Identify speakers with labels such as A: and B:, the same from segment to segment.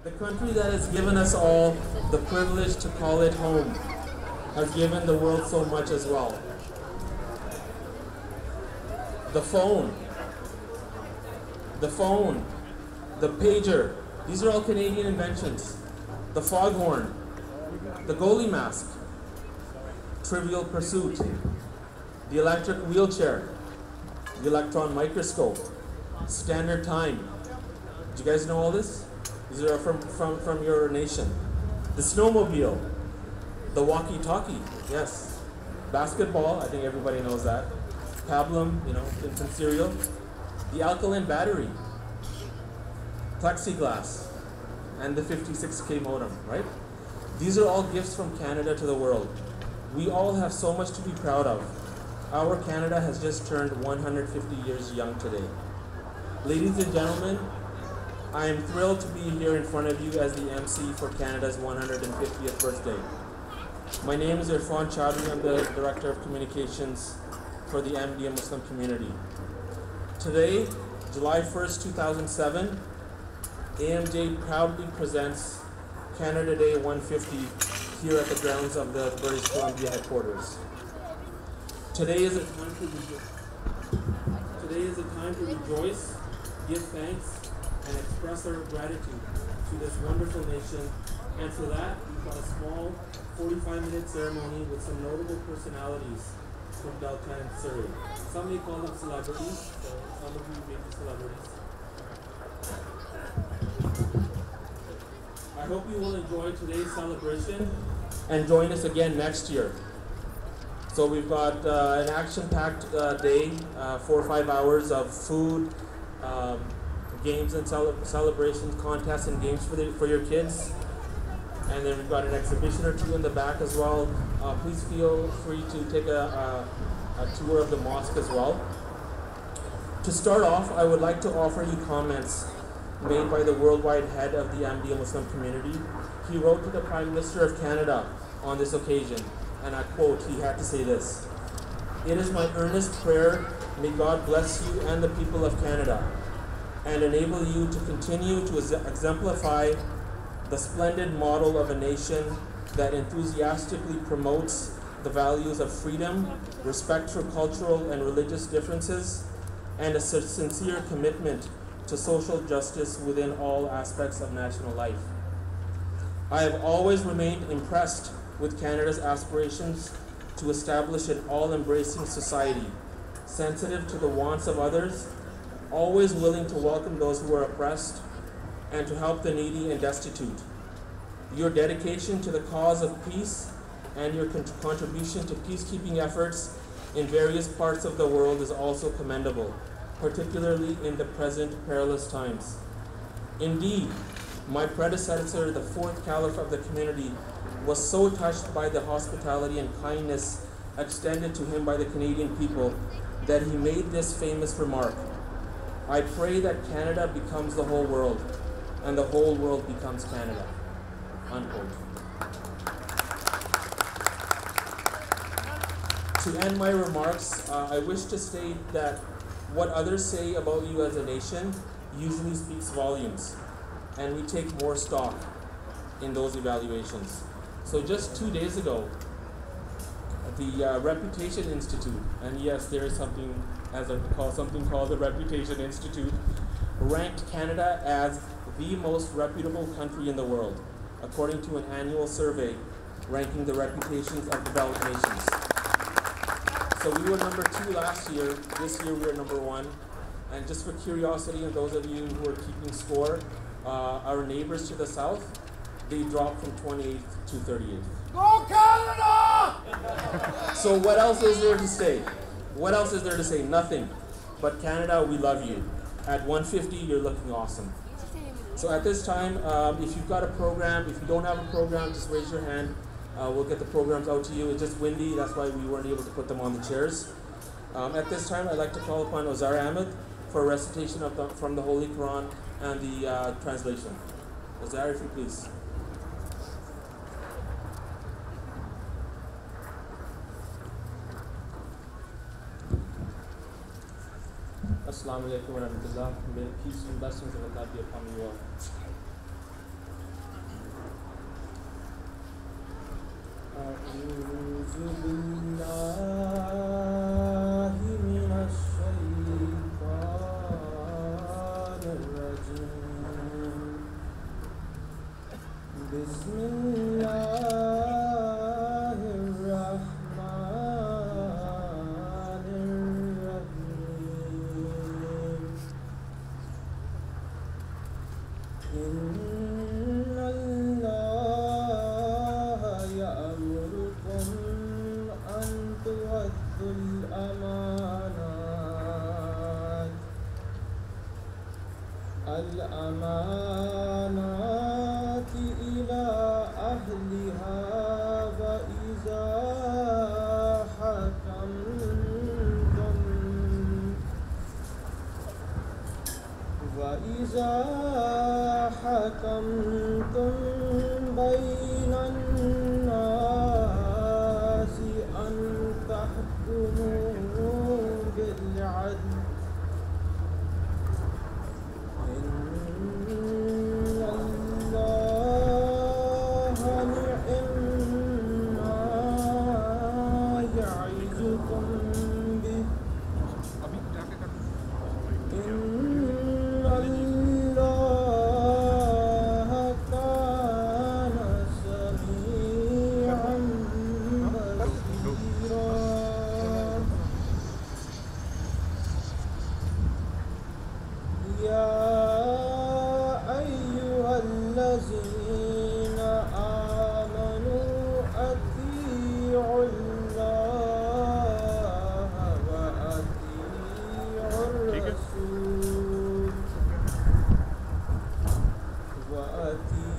A: The country that has given us all the privilege to call it home has given the world so much as well. The phone, the pager, these are all Canadian inventions. The foghorn, the goalie mask, Trivial Pursuit, the electric wheelchair, the electron microscope, standard time. Do you guys know all this? These are from your nation. The snowmobile, the walkie-talkie, yes. Basketball, I think everybody knows that. Pablum, infant cereal. The alkaline battery, plexiglass, and the 56K modem, right? These are all gifts from Canada to the world. We all have so much to be proud of. Our Canada has just turned 150 years young today. Ladies and gentlemen, I am thrilled to be here in front of you as the MC for Canada's 150th birthday. My name is Irfan Chaudhry. I'm the Director of Communications for the Ahmadiyya Muslim community. Today, July 1st, 2007, AMJ proudly presents Canada Day 150 here at the grounds of the British Columbia headquarters. Today is a time to rejoice, give thanks, and express our gratitude to this wonderful nation. And for that, we've got a small 45-minute ceremony with some notable personalities from Delta and Surrey. Some may call them celebrities, so some of you may be celebrities. I hope you will enjoy today's celebration and join us again next year. So we've got an action-packed day, 4 or 5 hours of food, games and celebrations, contests and games for your kids. And then we've got an exhibition or two in the back as well. Please feel free to take a tour of the mosque as well. To start off, I would like to offer you comments made by the worldwide head of the Ahmadiyya Muslim community. He wrote to the Prime Minister of Canada on this occasion, and I quote, he had to say this: "It is my earnest prayer, may God bless you and the people of Canada, and enable you to continue to exemplify the splendid model of a nation that enthusiastically promotes the values of freedom, respect for cultural and religious differences, and a sincere commitment to social justice within all aspects of national life. I have always remained impressed with Canada's aspirations to establish an all-embracing society, sensitive to the wants of others, always willing to welcome those who are oppressed, and to help the needy and destitute. Your dedication to the cause of peace and your contribution to peacekeeping efforts in various parts of the world is also commendable, particularly in the present perilous times. Indeed, my predecessor, the 4th Caliph of the community, was so touched by the hospitality and kindness extended to him by the Canadian people that he made this famous remark: "I pray that Canada becomes the whole world, and the whole world becomes Canada." Unquote. To end my remarks, I wish to state that what others say about you as a nation usually speaks volumes, and we take more stock in those evaluations. So just 2 days ago, the Reputation Institute, and yes, there is something called the Reputation Institute, ranked Canada as the most reputable country in the world, according to an annual survey ranking the reputations of developed nations. So we were number 2 last year. This year we are number 1. And just for curiosity, and those of you who are keeping score, our neighbors to the south, they dropped from 28th to 38th.
B: Go Canada!
A: So what else is there to say? What else is there to say? Nothing. But Canada, we love you. At 150, you're looking awesome. So at this time, if you've got a program, if you don't have a program, just raise your hand. We'll get the programs out to you. It's just windy, that's why we weren't able to put them on the chairs. At this time, I'd like to call upon Ozar Ahmed for a recitation from the Holy Quran and the translation. Ozar, if you please. Assalamu alaikum wa rahmatullah. May peace and blessings of Allah be upon you all. أعوذ بالله من الشيطان الرجيم بسم الله الرحمن الرحيم إن الله يأمركم أن تؤدوا الأمانات إلى أهلها وإذا حكمتم بين الناس أن تحكموا بالعدل إن الله نعم ما يعظكم به إن الله كان سميعا بصيرا يا أيها الذين آمنوا أطيعوا الله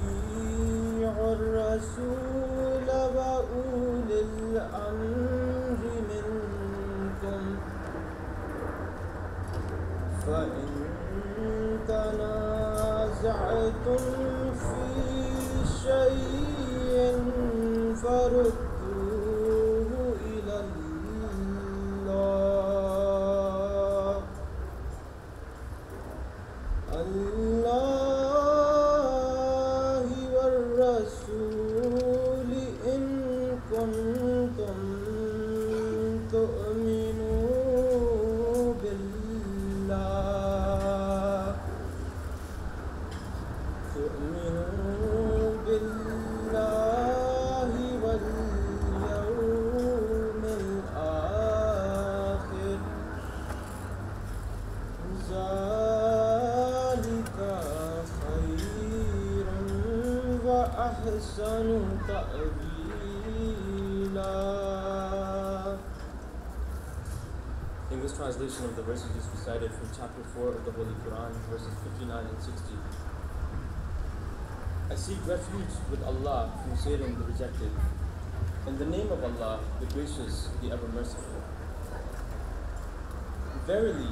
A: وأطيعوا الرسول وأولي الأمر منكم فإن تنازعتم في شيء فردوه إلى الله والرسول إن كنتم تؤمنوا بالله واليوم الآخر ذلك خير وأحسن تأويلا. English translation of the verses just recited from chapter 4 of the Holy Quran, verses 59 and 60. I seek refuge with Allah from Satan the rejected. In the name of Allah, the gracious, the ever merciful. Verily,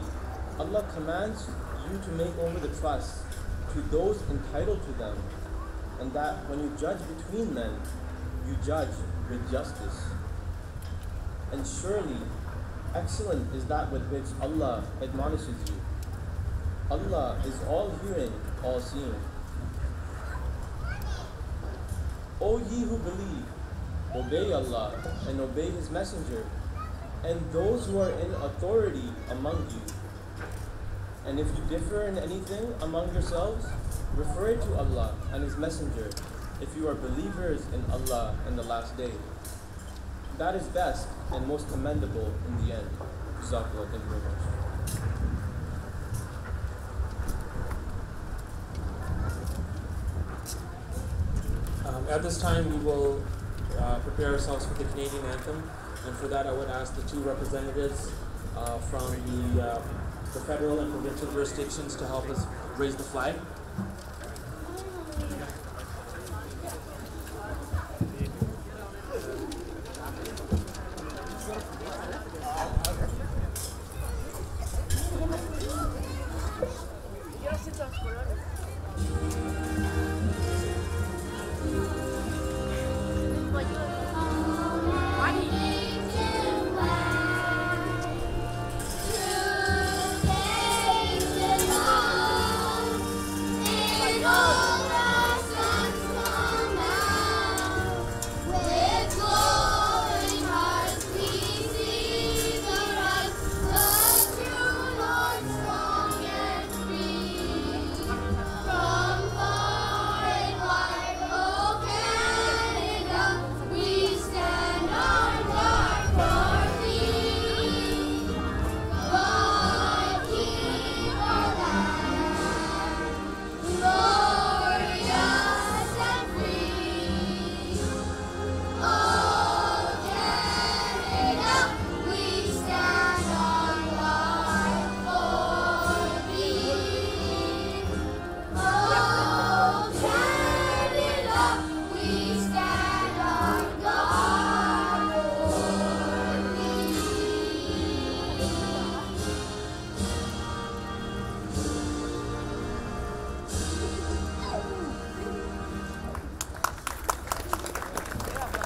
A: Allah commands you to make over the trust to those entitled to them, and that when you judge between men, you judge with justice. And surely, excellent is that with which Allah admonishes you. Allah is all-hearing, all-seeing. O ye who believe, obey Allah and obey His Messenger, and those who are in authority among you. And if you differ in anything among yourselves, refer it to Allah and His Messenger, if you are believers in Allah and the last day. That is best and most commendable in the end. Jazakallah, thank you very much. At this time, we will prepare ourselves for the Canadian anthem, and for that, I would ask the two representatives from the federal and provincial jurisdictions to help us raise the flag.
B: Let's go!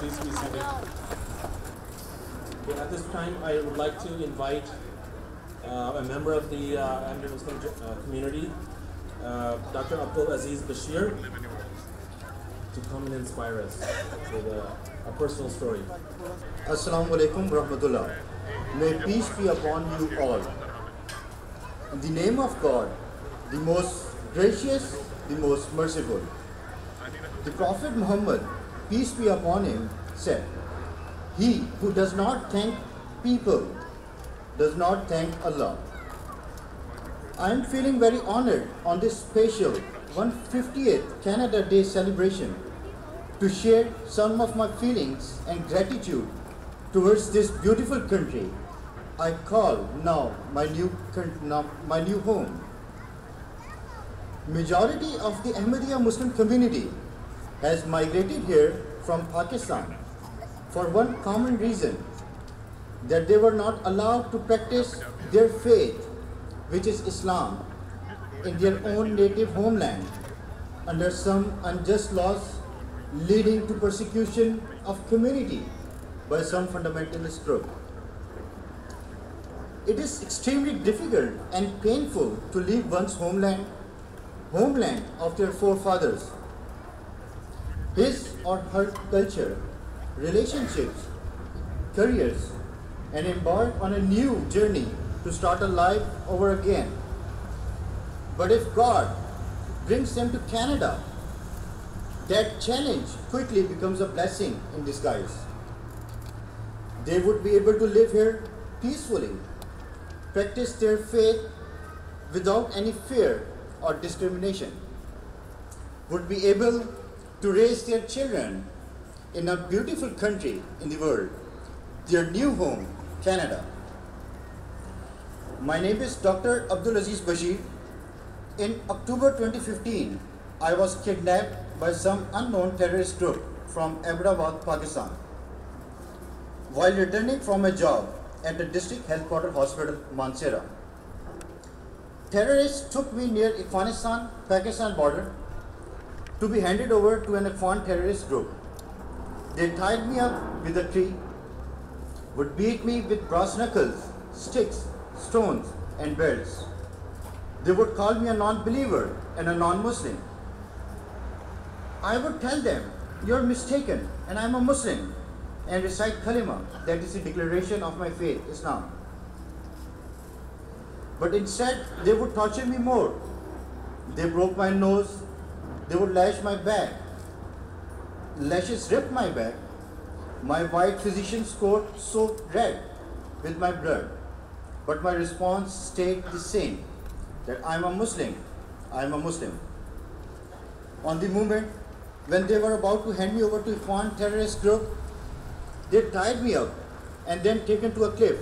A: Please be seated. Okay, at this time, I would like to invite a member of the Ahmadi Muslim community, Dr. Abdul Aziz Bashir, to come and inspire us with a personal story.
C: Assalamu alaikum rahmatullah. May peace be upon you all. In the name of God, the most gracious, the most merciful. The Prophet Muhammad, peace be upon him, said, "He who does not thank people does not thank Allah." I am feeling very honored on this special 150th Canada Day celebration to share some of my feelings and gratitude towards this beautiful country I call now my new home. Majority of the Ahmadiyya Muslim community has migrated here from Pakistan for one common reason, that they were not allowed to practice their faith, which is Islam, in their own native homeland under some unjust laws leading to persecution of community by some fundamentalist group. It is extremely difficult and painful to leave one's homeland of their forefathers, his or her culture, relationships, careers, and embark on a new journey to start a life over again. But if God brings them to Canada, that challenge quickly becomes a blessing in disguise. They would be able to live here peacefully, practice their faith without any fear or discrimination, would be able to raise their children in a beautiful country in the world, their new home, Canada. My name is Dr. Abdul Aziz Bashir. In October 2015, I was kidnapped by some unknown terrorist group from Ahmedabad, Pakistan, while returning from a job at the district headquarters hospital, Mansehra. Terrorists took me near Afghanistan-Pakistan border to be handed over to an Afghan terrorist group. They tied me up with a tree, would beat me with brass knuckles, sticks, stones, and belts. They would call me a non-believer and a non-Muslim. I would tell them, "You're mistaken, and I'm a Muslim," and recite Kalima, that is the declaration of my faith, Islam. But instead, they would torture me more. They broke my nose, they would lash my back. Lashes ripped my back. My white physician's coat soaked red with my blood. But my response stayed the same, that I'm a Muslim, I'm a Muslim. On the moment when they were about to hand me over to a foreign terrorist group, they tied me up and then taken to a cliff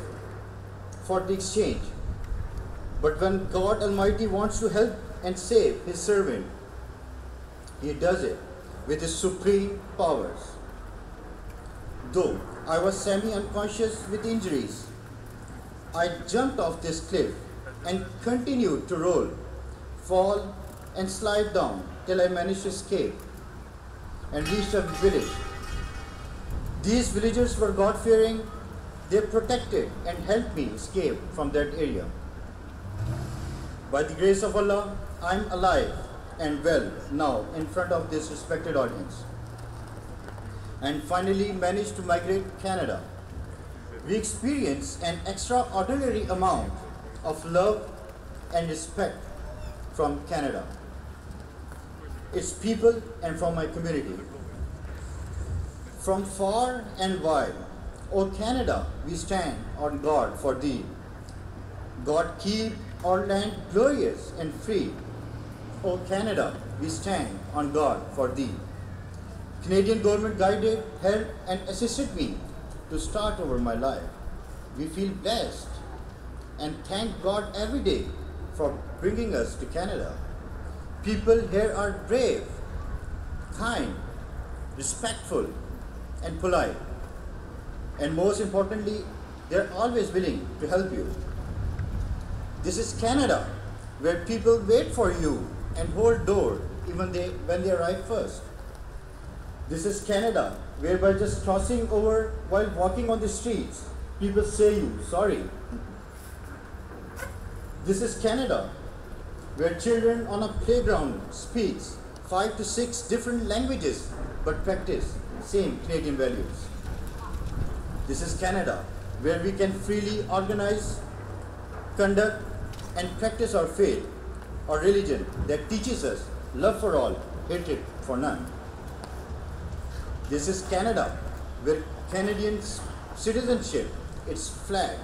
C: for the exchange. But when God Almighty wants to help and save His servant, He does it with His supreme powers. Though I was semi-unconscious with injuries, I jumped off this cliff and continued to roll, fall, and slide down till I managed to escape and reached a village. These villagers were God-fearing. They protected and helped me escape from that area. By the grace of Allah, I am alive and well now in front of this respected audience, and finally managed to migrate to Canada. We experienced an extraordinary amount of love and respect from Canada, its people, and from my community. From far and wide, O Canada, we stand on guard for thee. God keep our land glorious and free. O Canada, we stand on guard for thee. Canadian government guided, helped, and assisted me to start over my life. We feel blessed and thank God every day for bringing us to Canada. People here are brave, kind, respectful, and polite. And most importantly, they're always willing to help you. This is Canada, where people wait for you and hold door even when they arrive first. This is Canada, where by just crossing over while walking on the streets, people say you sorry. This is Canada, where children on a playground speaks 5 to 6 different languages but practice same Canadian values. This is Canada, where we can freely organize, conduct, and practice our faith or religion that teaches us love for all, hatred for none. This is Canada, where Canadian citizenship, its flag,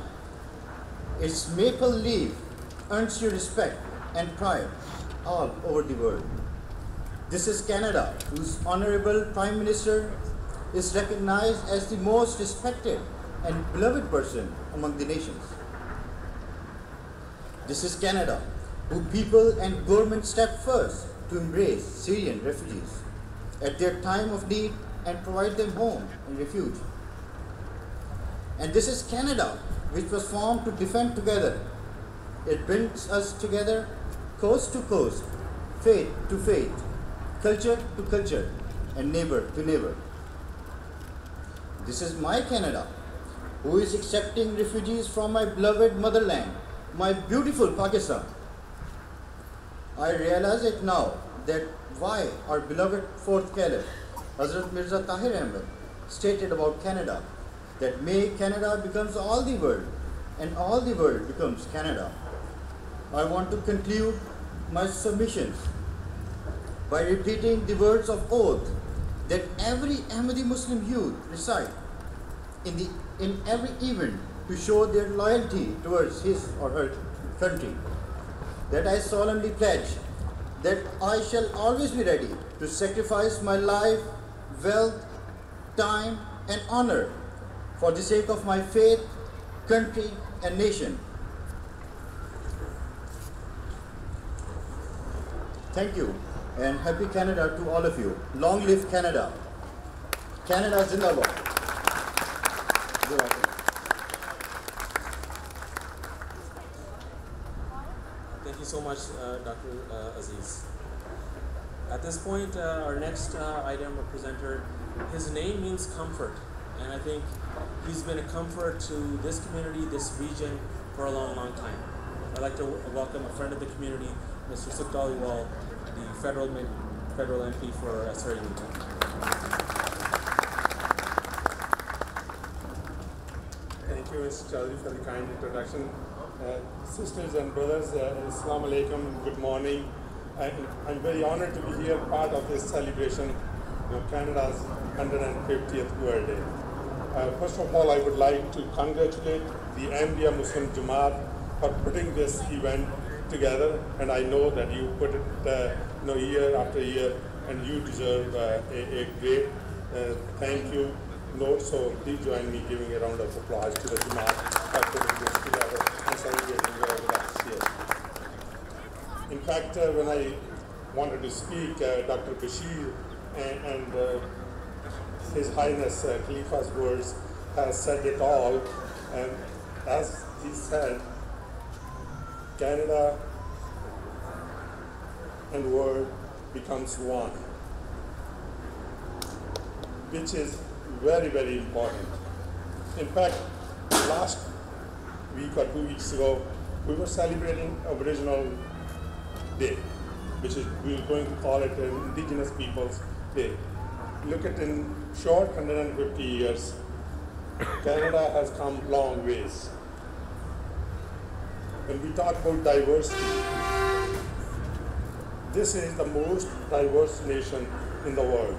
C: its maple leaf earns you respect and pride all over the world. This is Canada, whose Honorable Prime Minister is recognized as the most respected and beloved person among the nations. This is Canada, whose people and government step first to embrace Syrian refugees at their time of need and provide them home and refuge. And this is Canada, which was formed to defend together. It brings us together, coast to coast, faith to faith, culture to culture, and neighbor to neighbor. This is my Canada, who is accepting refugees from my beloved motherland, my beautiful Pakistan. I realize it now that why our beloved fourth caliph, Hazrat Mirza Tahir Ahmed, stated about Canada, that may Canada becomes all the world, and all the world becomes Canada. I want to conclude my submissions by repeating the words of oath that every Ahmadi Muslim youth recite in every event to show their loyalty towards his or her country. That I solemnly pledge that I shall always be ready to sacrifice my life, wealth, time, and honor for the sake of my faith, country, and nation. Thank you, and happy Canada to all of you. Long live Canada. Canada Zindabad.
A: Thank you so much, Dr. Aziz. At this point, our next item or presenter, his name means comfort, and I think he's been a comfort to this community, this region, for a long, long time. I'd like to welcome a friend of the community, Mr. Sukhtal Wall, the federal MP for Surrey.
D: Thank you, Mr. Chaudhary, for the kind introduction. Sisters and brothers, Assalamu alaikum, good morning. I'm very honored to be here, part of this celebration, Canada's 150th birthday. First of all, I would like to congratulate the Ahmadiyya Muslim Jama'at for putting this event together, and I know that you put it year after year, and you deserve a great thank you note. So please join me giving a round of applause to the Jama'at for putting this together and celebrating with us here. In fact, when I wanted to speak, Dr. Bashir and His Highness Khalifa's words has said it all, and as he said, Canada and world becomes one, which is very, very important. In fact, last week or 2 weeks ago, we were celebrating Aboriginal Day, which is, we are going to call it an Indigenous Peoples Day. Look at in short 150 years, Canada has come long ways. When we talk about diversity, this is the most diverse nation in the world.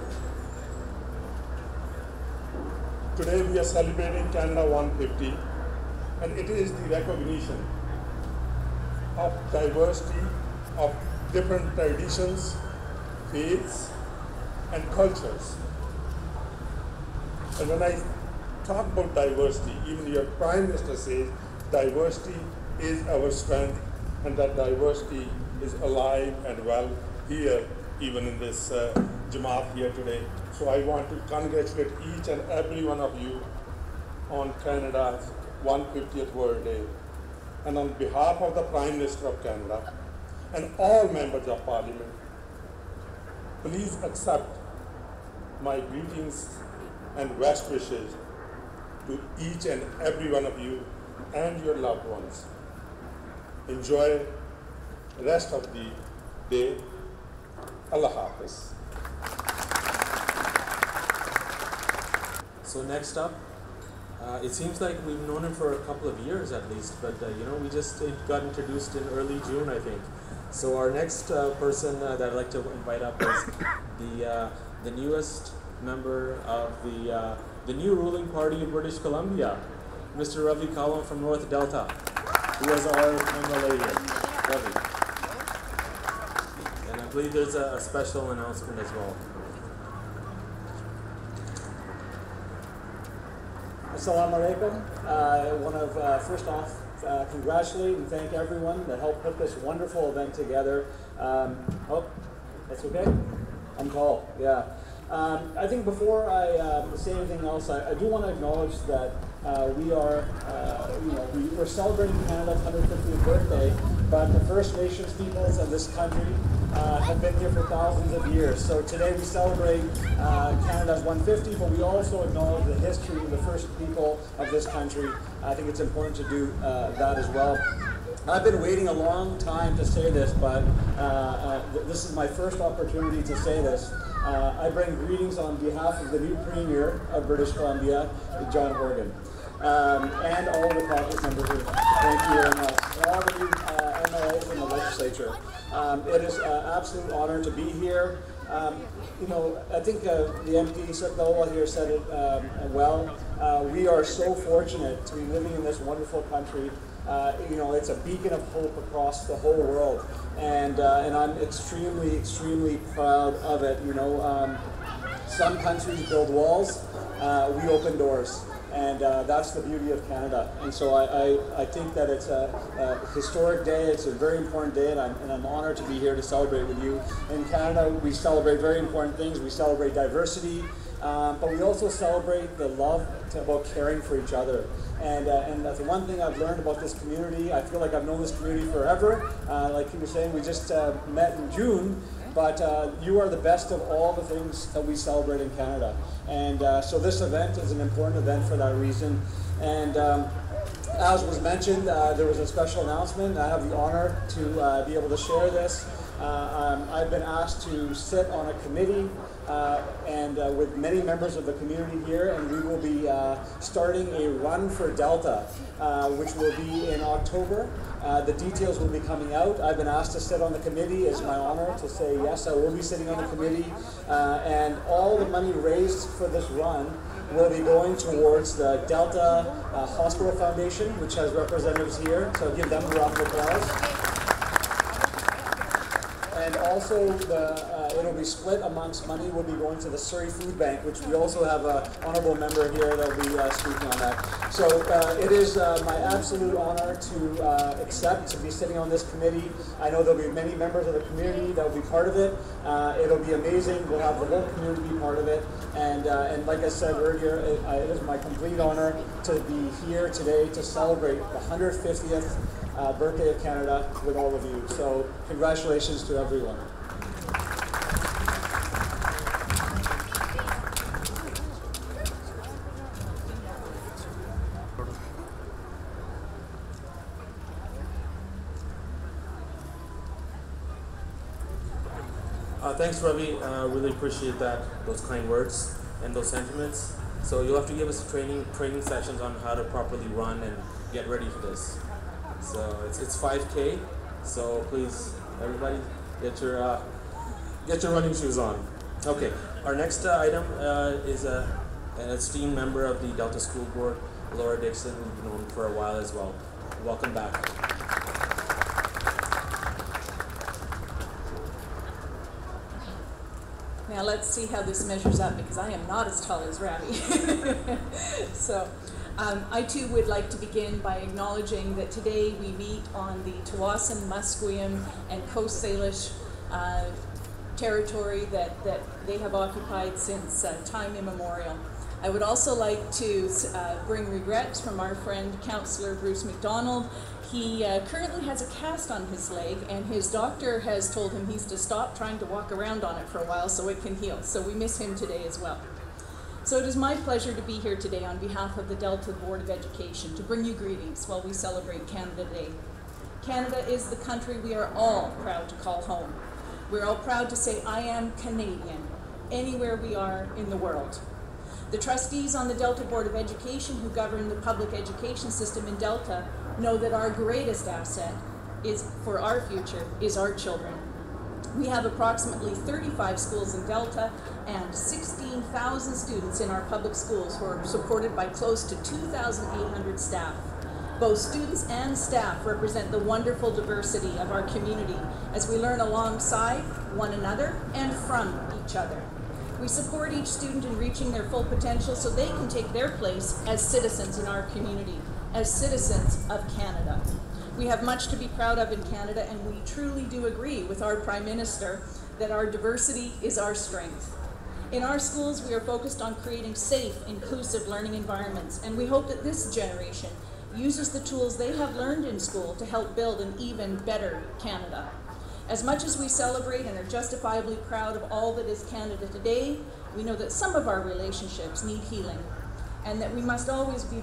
D: Today we are celebrating Canada 150, and it is the recognition of diversity of different traditions, faiths, and cultures. And when I talk about diversity, even your Prime Minister says diversity is our strength, and that diversity is alive and well here, even in this Jama'at here today. So I want to congratulate each and every one of you on Canada's 150th World Day. And on behalf of the Prime Minister of Canada and all members of Parliament, please accept my greetings and best wishes to each and every one of you and your loved ones. Enjoy the rest of the day. Allah Hafiz.
A: So next up, it seems like we've known him for a couple of years at least, but we just got introduced in early June, I think. So our next person that I'd like to invite up is the newest member of the new ruling party of British Columbia, Mr. Ravi Kalam from North Delta, who is our MLA. Ravi. And I believe there's a special announcement as well.
E: Assalamu alaikum. I want to first off congratulate and thank everyone that helped put this wonderful event together. Oh, that's okay? I'm tall, yeah. I think before I say anything else, I do want to acknowledge that we're celebrating Canada's 150th birthday, but the First Nations peoples of this country have been here for thousands of years. So today we celebrate Canada's 150, but we also acknowledge the history of the first people of this country. I think it's important to do that as well. I've been waiting a long time to say this, but this is my first opportunity to say this. I bring greetings on behalf of the new Premier of British Columbia, John Horgan, and all the caucus members. Thank you very much. And all the new MLAs in the legislature. It is an absolute honor to be here. I think the MP Sitlowa here said it well. We are so fortunate to be living in this wonderful country. It's a beacon of hope across the whole world, and I'm extremely, extremely proud of it. Some countries build walls, we open doors, and that's the beauty of Canada. And so I think that it's a historic day. It's a very important day, and I'm honored to be here to celebrate with you. In Canada, we celebrate very important things. We celebrate diversity, but we also celebrate the love about caring for each other. And that's one thing I've learned about this community. I feel like I've known this community forever. Like he was saying, we just met in June, but you are the best of all the things that we celebrate in Canada. And so this event is an important event for that reason. And as was mentioned, there was a special announcement. I have the honor to be able to share this. I've been asked to sit on a committee with many members of the community here, and we will be starting a run for Delta, which will be in October. The details will be coming out. I've been asked to sit on the committee. It's my honor to say yes, I will be sitting on the committee, and all the money raised for this run will be going towards the Delta Hospital Foundation, which has representatives here, so I'll give them a round of applause. And also, it'll be split amongst money will be going to the Surrey Food Bank, which we also have an honorable member here that will be speaking on that. So it is my absolute honor to accept to be sitting on this committee. I know there'll be many members of the community that will be part of it. It'll be amazing. We'll have the whole community be part of it. And like I said earlier, it is my complete honor to be here today to celebrate the 150th birthday of Canada with all of you. So congratulations to everyone.
A: Thanks, Ravi. Really appreciate those kind words and those sentiments. So you'll have to give us training sessions on how to properly run and get ready for this. So it's 5K. So please, everybody, get your running shoes on. Okay. Our next item is an esteemed member of the Delta School Board, Laura Dixon. We've known for a while as well. Welcome back.
F: Now let's see how this measures up, because I am not as tall as Ravi. So I too would like to begin by acknowledging that today we meet on the Tawasin, Musqueam, and Coast Salish territory that they have occupied since time immemorial. I would also like to bring regrets from our friend Councillor Bruce MacDonald He currently has a cast on his leg, and his doctor has told him he's to stop trying to walk around on it for a while so it can heal. So we miss him today as well. So it is my pleasure to be here today on behalf of the Delta Board of Education to bring you greetings while we celebrate Canada Day. Canada is the country we are all proud to call home. We're all proud to say, I am Canadian, anywhere we are in the world. The trustees on the Delta Board of Education who govern the public education system in Delta know that our greatest asset for our future is our children. We have approximately 35 schools in Delta and 16,000 students in our public schools who are supported by close to 2,800 staff. Both students and staff represent the wonderful diversity of our community as we learn alongside one another and from each other. We support each student in reaching their full potential so they can take their place as citizens in our community, as citizens of Canada. We have much to be proud of in Canada, and we truly do agree with our Prime Minister that our diversity is our strength. In our schools, we are focused on creating safe, inclusive learning environments, and we hope that this generation uses the tools they have learned in school to help build an even better Canada. As much as we celebrate and are justifiably proud of all that is Canada today, we know that some of our relationships need healing, and that we must always be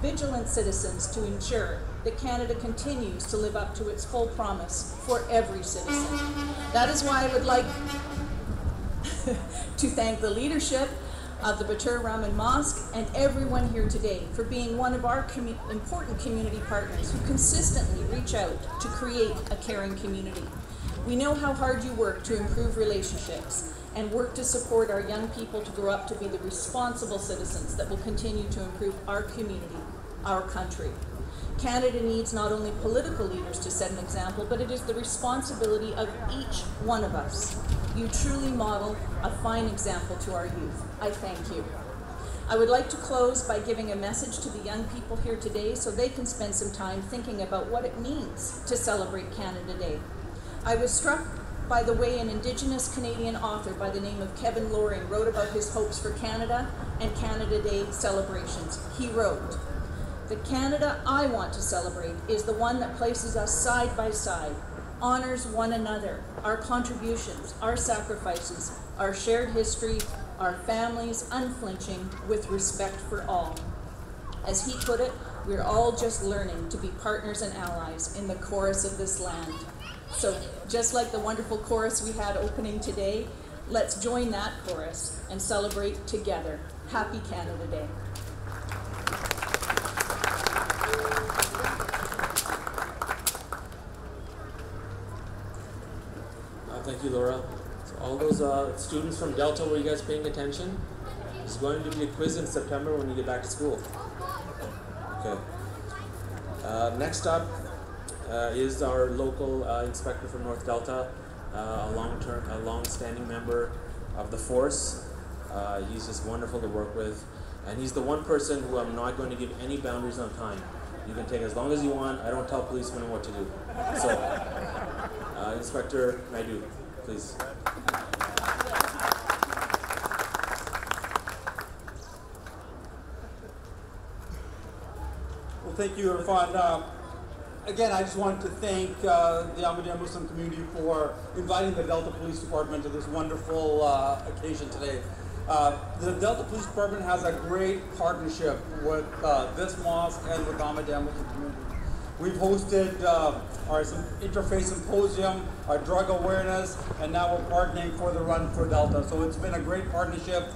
F: vigilant citizens to ensure that Canada continues to live up to its full promise for every citizen. That is why I would like to thank the leadership of the Baitur Rahman Mosque and everyone here today for being one of our important community partners who consistently reach out to create a caring community. We know how hard you work to improve relationships and work to support our young people to grow up to be the responsible citizens that will continue to improve our community, our country. Canada needs not only political leaders to set an example, but it is the responsibility of each one of us. You truly model a fine example to our youth. I thank you. I would like to close by giving a message to the young people here today so they can spend some time thinking about what it means to celebrate Canada Day. I was struck by the way an Indigenous Canadian author by the name of Kevin Loring wrote about his hopes for Canada and Canada Day celebrations. He wrote, "The Canada I want to celebrate is the one that places us side by side, honors one another, our contributions, our sacrifices, our shared history, our families, unflinching, with respect for all." As he put it, we're all just learning to be partners and allies in the chorus of this land. So just like the wonderful chorus we had opening today, let's join that chorus and celebrate together. Happy Canada Day.
A: Thank you, Laura. So all those students from Delta, were you guys paying attention? There's going to be a quiz in September when you get back to school. Okay. Next up is our local inspector from North Delta, a long-standing member of the force. He's just wonderful to work with, and he's the one person who I'm not going to give any boundaries on time. You can take as long as you want. I don't tell policemen what to do. So, Inspector Naidu, please.
G: Well, thank you, Irfan. Again, I just want to thank the Ahmadiyya Muslim community for inviting the Delta Police Department to this wonderful occasion today. The Delta Police Department has a great partnership with this mosque and with the Ahmadiyya Muslim community. We've hosted our interfaith symposium, our drug awareness, and now we're partnering for the Run for Delta. So it's been a great partnership.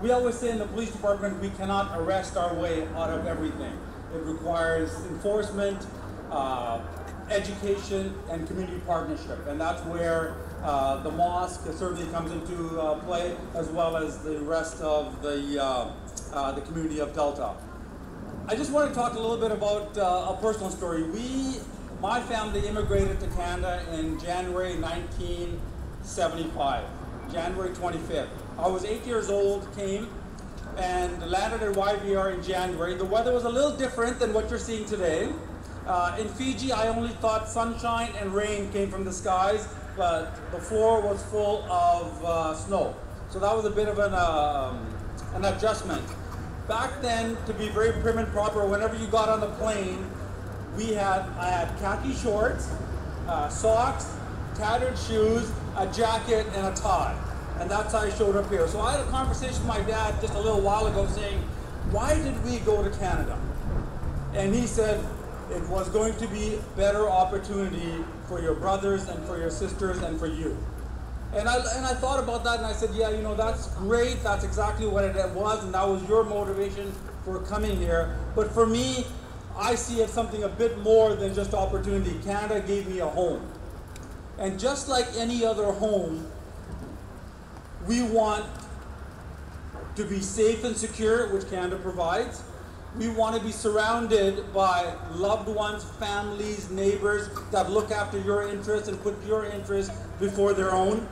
G: We always say in the police department, we cannot arrest our way out of everything. It requires enforcement, education, and community partnership. And that's where the mosque certainly comes into play, as well as the rest of the community of Delta. I just want to talk a little bit about a personal story. My family immigrated to Canada in January 1975, January 25th. I was 8 years old, came, and landed at YVR in January. The weather was a little different than what you're seeing today. In Fiji, I only thought sunshine and rain came from the skies, but the floor was full of snow. So that was a bit of an adjustment. Back then, to be very prim and proper, whenever you got on the plane, I had khaki shorts, socks, tattered shoes, a jacket, and a tie. And that's how I showed up here. So I had a conversation with my dad just a little while ago saying, why did we go to Canada? And he said, it was going to be better opportunity for your brothers and for your sisters and for you. And I thought about that and I said, yeah, you know, that's great. That's exactly what it was, and that was your motivation for coming here. But for me, I see it something a bit more than just opportunity. Canada gave me a home. And just like any other home, we want to be safe and secure, which Canada provides. We want to be surrounded by loved ones, families, neighbors that look after your interests and put your interests before their own.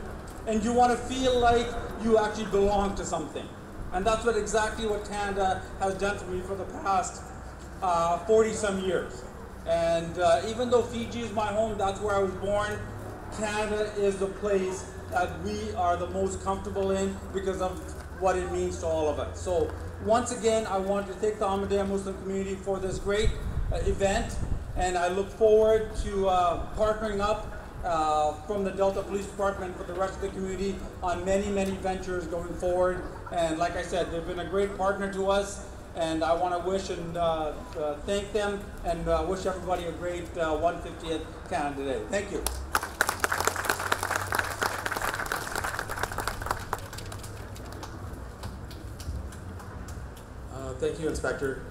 G: And you want to feel like you actually belong to something. And that's exactly what Canada has done for me for the past 40-some years. And even though Fiji is my home, that's where I was born, Canada is the place that we are the most comfortable in because of what it means to all of us. So once again, I want to thank the Ahmadiyya Muslim community for this great event, and I look forward to partnering up from the Delta Police Department for the rest of the community on many, many ventures going forward. And like I said, they've been a great partner to us, and I want to wish and thank them and wish everybody a great 150th Canada Day. Thank you.
A: Thank you, Inspector.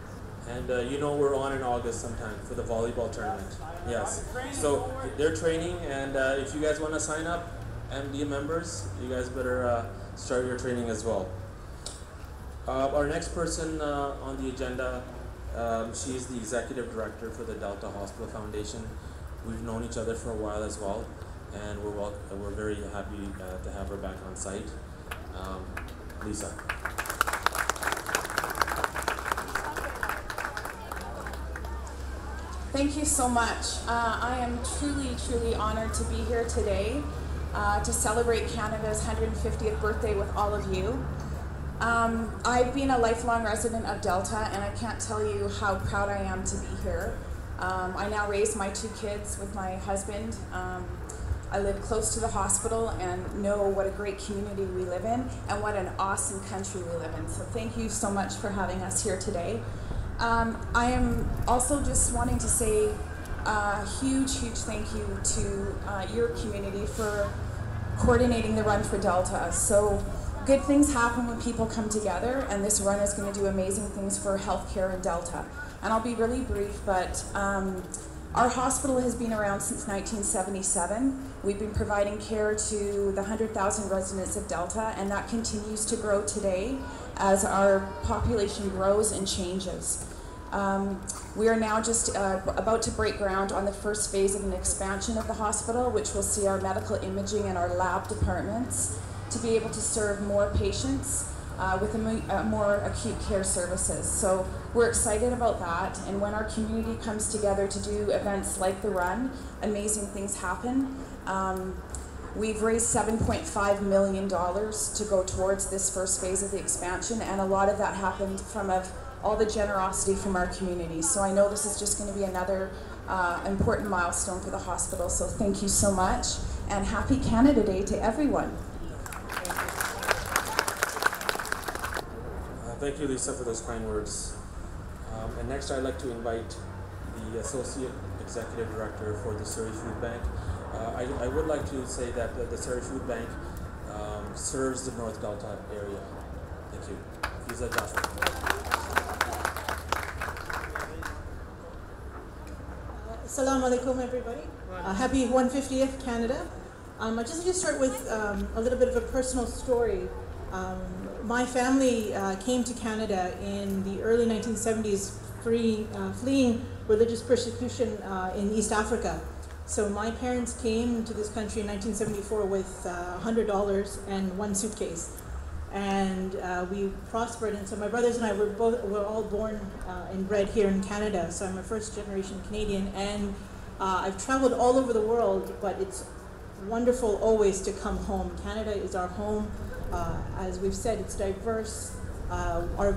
A: And you know we're on in August sometime for the volleyball tournament. Yes. So they're training, and if you guys want to sign up, MD members, you guys better start your training as well. Our next person on the agenda, she's the Executive Director for the Delta Hospital Foundation. We've known each other for a while as well, and we're very happy to have her back on site. Lisa.
H: Thank you so much. I am truly honored to be here today to celebrate Canada's 150th birthday with all of you. I've been a lifelong resident of Delta, and I can't tell you how proud I am to be here. I now raise my 2 kids with my husband. I live close to the hospital and know what a great community we live in and what an awesome country we live in. So thank you so much for having us here today. I am also just wanting to say a huge thank you to your community for coordinating the Run for Delta. So good things happen when people come together, and this run is going to do amazing things for healthcare in Delta. And I'll be really brief, but our hospital has been around since 1977. We've been providing care to the 100,000 residents of Delta, and that continues to grow today as our population grows and changes. We are now just about to break ground on the first phase of an expansion of the hospital, which will see our medical imaging and our lab departments to be able to serve more patients with more acute care services. So we're excited about that, and when our community comes together to do events like the Run, amazing things happen. We've raised $7.5 million to go towards this first phase of the expansion, and a lot of that happened from all the generosity from our community. So I know this is just going to be another important milestone for the hospital. So thank you so much, and happy Canada Day to everyone.
A: Thank you, Lisa, for those kind words. And next I'd like to invite the Associate Executive Director for the Surrey Food Bank. I would like to say that the Surrey Food Bank serves the North Delta area. Thank you. Lisa Joshua.
I: Assalamu alaikum, everybody. Happy 150th Canada. I just like to start with a little bit of a personal story. My family came to Canada in the early 1970s, fleeing religious persecution in East Africa. So my parents came to this country in 1974 with $100 and 1 suitcase, and we prospered. And so my brothers and I were all born and bred here in Canada. So I'm a first-generation Canadian, and I've traveled all over the world. But it's wonderful always to come home. Canada is our home. As we've said, it's diverse.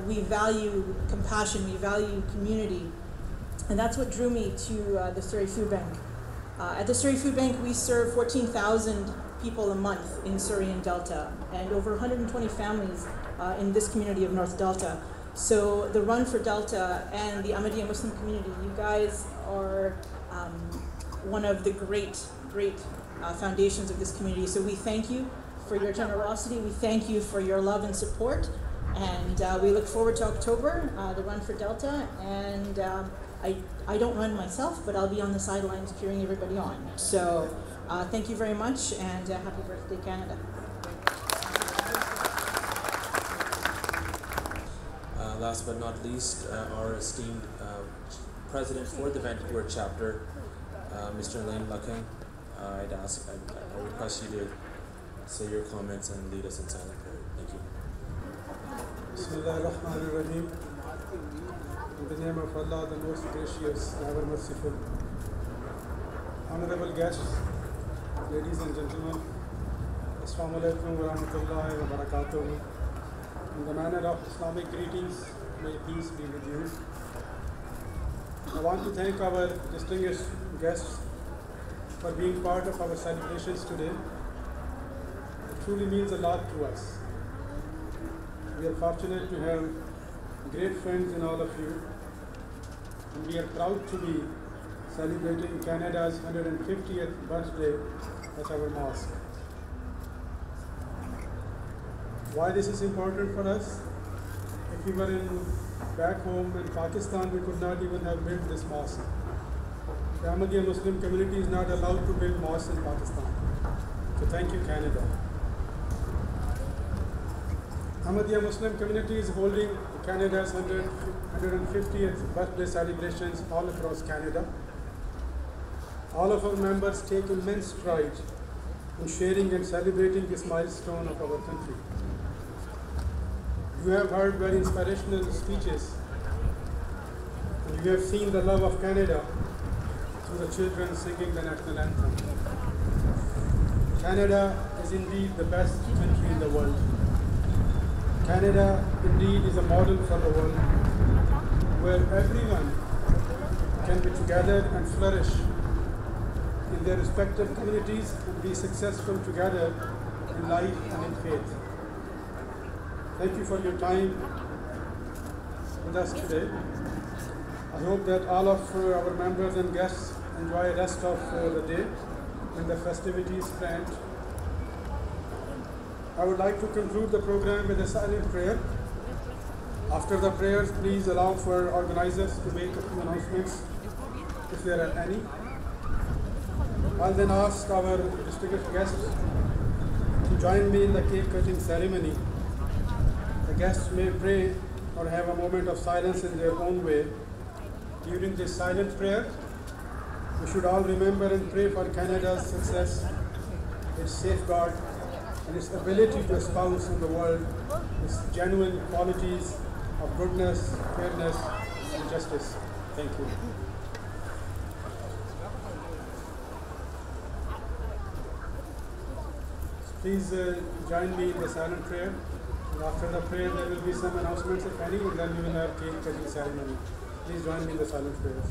I: We value compassion. We value community. And that's what drew me to the Surrey Food Bank. At the Surrey Food Bank, we serve 14,000 people a month in Surrey and Delta, and over 120 families in this community of North Delta. So the Run for Delta and the Ahmadiyya Muslim community, you guys are one of the great foundations of this community. So we thank you for your generosity. We thank you for your love and support. And we look forward to October, the Run for Delta. And I don't run myself, but I'll be on the sidelines cheering everybody on. So thank you very much, and happy birthday, Canada.
A: Last but not least, our esteemed president for the Vancouver chapter, Mr. Lane Luckang. I request you to say your comments and lead us in silent prayer. Thank you.
J: Bismillah ar-Rahman ar-Rahim. In the name of Allah, the most gracious, ever merciful. Honorable guests, ladies and gentlemen, Assalamu alaikum wa rahmatullahi wa barakatuh. In the manner of Islamic greetings, may peace be with you. I want to thank our distinguished guests for being part of our celebrations today. It truly means a lot to us. We are fortunate to have great friends in all of you, and we are proud to be celebrating Canada's 150th birthday at our mosque. Why this is important for us? If we were back home in Pakistan, we could not even have built this mosque. The Ahmadiyya Muslim community is not allowed to build mosques in Pakistan. So thank you, Canada. Ahmadiyya Muslim community is holding Canada's 150th birthday celebrations all across Canada. All of our members take immense pride in sharing and celebrating this milestone of our country. You have heard very inspirational speeches, and you have seen the love of Canada through the children singing the national anthem. Canada is indeed the best country in the world. Canada indeed is a model for the world, where everyone can be together and flourish in their respective communities and be successful together in life and in faith. Thank you for your time with us today. I hope that all of our members and guests enjoy the rest of the day and the festivities planned. I would like to conclude the program with a silent prayer. After the prayers, please allow for organizers to make a few announcements, if there are any. I'll then ask our distinguished guests to join me in the cake cutting ceremony. The guests may pray or have a moment of silence in their own way. During this silent prayer, we should all remember and pray for Canada's success, its safeguard, and its ability to espouse in the world its genuine qualities of goodness, fairness, and justice. Thank you. Please join me in the silent prayer. And after the prayer, there will be some announcements, if any, and then we will have cake cutting ceremony. Please join me in the silent prayers.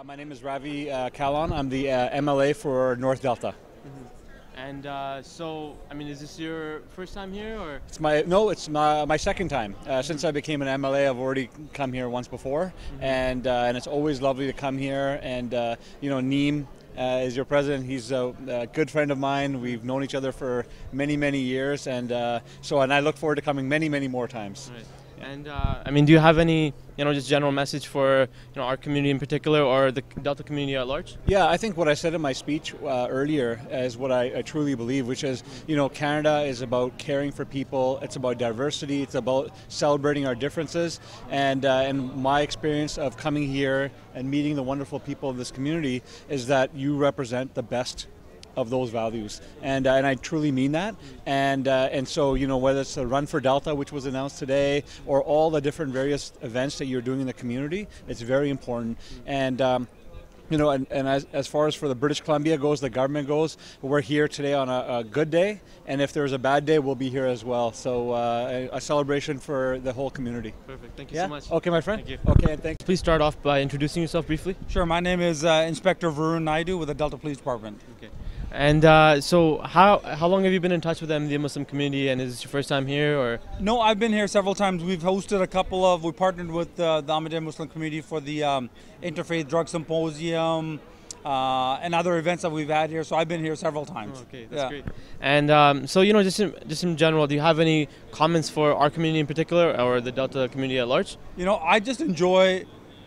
K: My name is Ravi Kalon. I'm the MLA for North Delta.
L: And so, I mean, is this your first time here, or?
K: It's my second time. Since I became an MLA, I've already come here once before, and it's always lovely to come here. And you know, Neem is your president. He's a good friend of mine. We've known each other for many, many years, and I look forward to coming many, many more times.
L: Right. And I mean, do you have any, just general message for, our community in particular, or the Delta community at large?
K: Yeah, I think what I said in my speech earlier is what I truly believe, which is, Canada is about caring for people. It's about diversity. It's about celebrating our differences. And my experience of coming here and meeting the wonderful people of this community is that you represent the best of those values, and I truly mean that. And so, you know, whether it's the Run for Delta, which was announced today, or all the different various events that you're doing in the community, it's very important. And you know, and as far as for the British Columbia goes, the government goes, we're here today on a good day, and if there's a bad day, we'll be here as well. So a celebration for the whole community.
L: Perfect. Thank you so much.
K: Okay, my friend.
L: Thank you.
K: Okay, thanks.
L: Please start off by introducing yourself briefly.
M: Sure. My name is Inspector Varun Naidu with the Delta Police Department.
L: Okay. And so how long have you been in touch with the Ahmadiyya Muslim community, and is this your first time here, or?
M: No, I've been here several times. We've hosted we partnered with the Ahmadiyya Muslim community for the Interfaith Drug Symposium and other events that we've had here. So I've been here several times.
L: Oh, okay, that's great. And so, you know, just in general, do you have any comments for our community in particular, or the Delta community at large?
M: You know, I just enjoy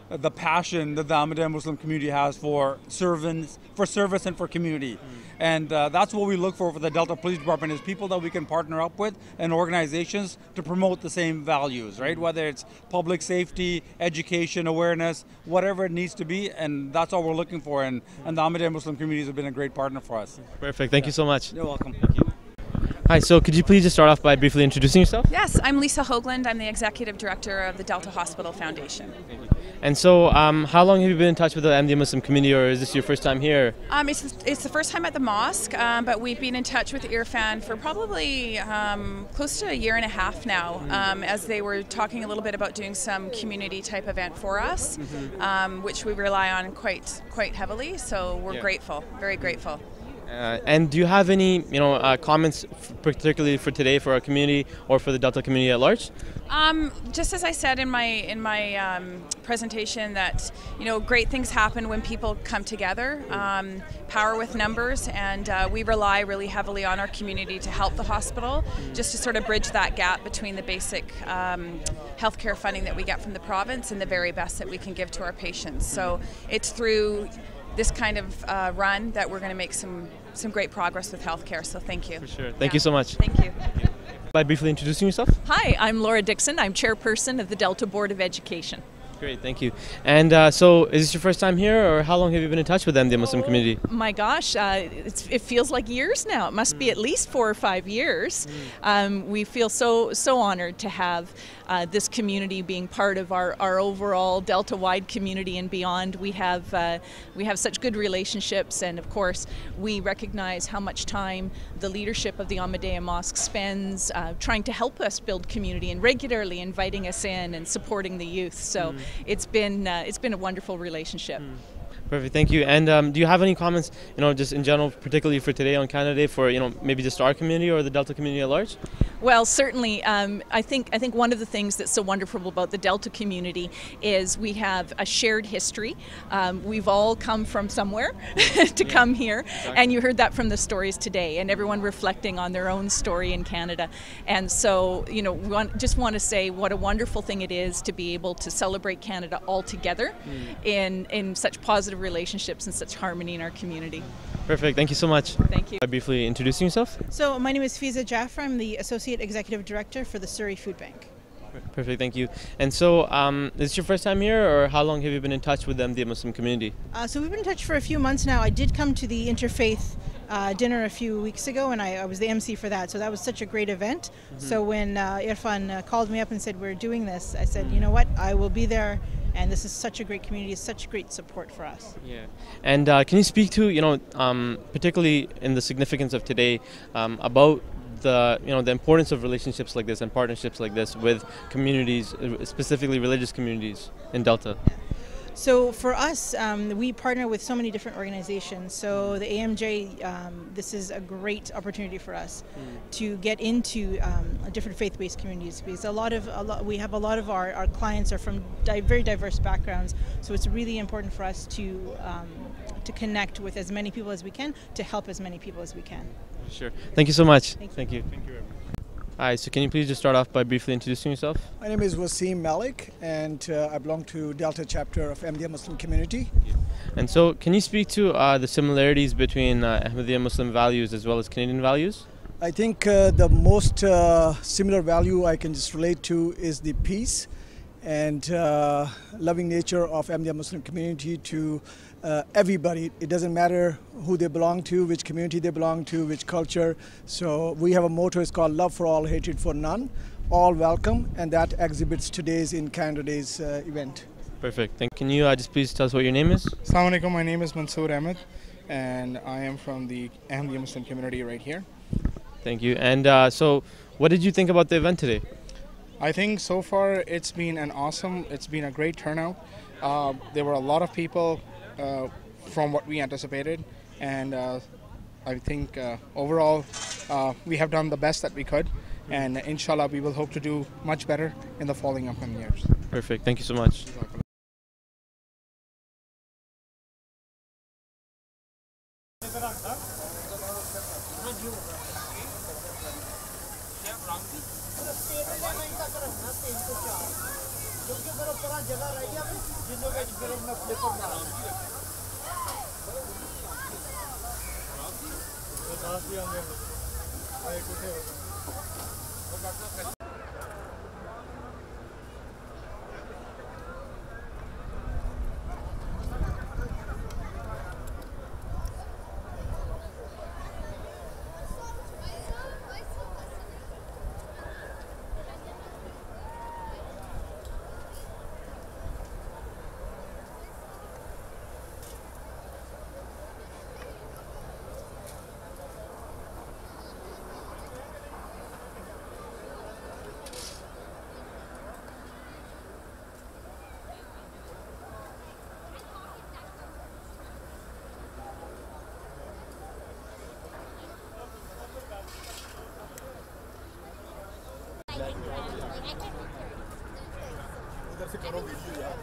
M: the passion that the Ahmadiyya Muslim community has for service and for community. And that's what we look for the Delta Police Department, is people that we can partner up with and organizations to promote the same values, right? Whether it's public safety, education, awareness, whatever it needs to be, and that's all we're looking for. And the Ahmadiyya Muslim communities have been a great partner for us.
L: Perfect. Thank you so much.
M: You're welcome.
L: Thank you. Hi, so could you please just start off by briefly introducing yourself?
N: Yes, I'm Lisa Hoagland. I'm the Executive Director of the Delta Hospital Foundation.
L: And so, how long have you been in touch with the Ahmadiyya Muslim community, or is this your first time here?
N: It's the first time at the mosque, but we've been in touch with Irfan for probably close to a year and a half now, as they were talking a little bit about doing some community type event for us, which we rely on quite heavily. So we're grateful, very grateful.
L: And do you have any, you know, comments particularly for today for our community or for the Delta community at large?
N: Just as I said in my presentation, that, you know, great things happen when people come together, power with numbers, and we rely really heavily on our community to help the hospital, just to sort of bridge that gap between the basic healthcare funding that we get from the province and the very best that we can give to our patients. So it's through this kind of run that we're going to make some great progress with healthcare. So thank you.
L: For sure. Thank you so much.
N: Thank you.
L: By briefly introducing yourself?
O: Hi, I'm Laura Dixon. I'm chairperson of the Delta Board of Education.
L: Great, thank you. And so, is this your first time here, or how long have you been in touch with the Ahmadiyya Muslim community?
O: My gosh, it feels like years now. It must be at least 4 or 5 years. We feel so honored to have this community being part of our overall Delta-wide community and beyond. We have such good relationships, and of course, we recognize how much time the leadership of the Ahmadiyya Mosque spends trying to help us build community and regularly inviting us in and supporting the youth. So it's been a wonderful relationship.
L: Perfect, thank you. And do you have any comments, you know, just in general, particularly for today on Canada Day, for, you know, maybe just our community or the Delta community at large?
O: Well, certainly. I think one of the things that's so wonderful about the Delta community is we have a shared history. We've all come from somewhere to come here, and you heard that from the stories today, and everyone reflecting on their own story in Canada. And so, you know, we just want to say what a wonderful thing it is to be able to celebrate Canada all together in such positive relationships and such harmony in our community.
L: Perfect, thank you so much.
O: Thank you.
L: Briefly introducing yourself?
I: So my name is Fiza Jaffer. I'm the Associate Executive Director for the Surrey Food Bank.
L: Perfect, thank you. And so, is this your first time here, or how long have you been in touch with the Muslim community?
I: So we've been in touch for a few months now. I did come to the Interfaith dinner a few weeks ago, and I was the MC for that. So that was such a great event. So when Irfan called me up and said we're doing this, I said, you know what, I will be there. And this is such a great community, such great support for us.
L: Yeah. And can you speak to, you know, particularly in the significance of today, about the, you know, the importance of relationships like this and partnerships like this with communities, specifically religious communities in Delta?
I: So for us, we partner with so many different organizations. So the AMJ, this is a great opportunity for us to get into different faith-based communities, because we have a lot of our clients are from very diverse backgrounds. So it's really important for us to connect with as many people as we can, to help as many people as we can.
L: Sure. Thank you so much.
I: Thank you.
L: Thank you very much. Hi, so can you please just start off by briefly introducing yourself?
P: My name is Wasim Malik, and I belong to Delta chapter of Ahmadiyya Muslim community.
L: And so, can you speak to the similarities between Ahmadiyya Muslim values as well as Canadian values?
P: I think the most similar value I can just relate to is the peace and loving nature of Ahmadiyya Muslim community to everybody. It doesn't matter who they belong to, which community they belong to, which culture. So we have a motto, it's called love for all, hatred for none. All welcome, and that exhibits today's in Canada Day's event.
L: Perfect. Can you just please tell us what your name is?
Q: Assalamu alaikum, my name is Mansoor Ahmed, and I am from the Ahmadiyya Muslim community right here.
L: Thank you. And so what did you think about the event today?
Q: I think so far it's been a great turnout. There were a lot of people from what we anticipated, and I think overall we have done the best that we could, and inshallah we will hope to do much better in the following upcoming years.
L: Perfect. Thank you so much.
B: उधर से करो video यार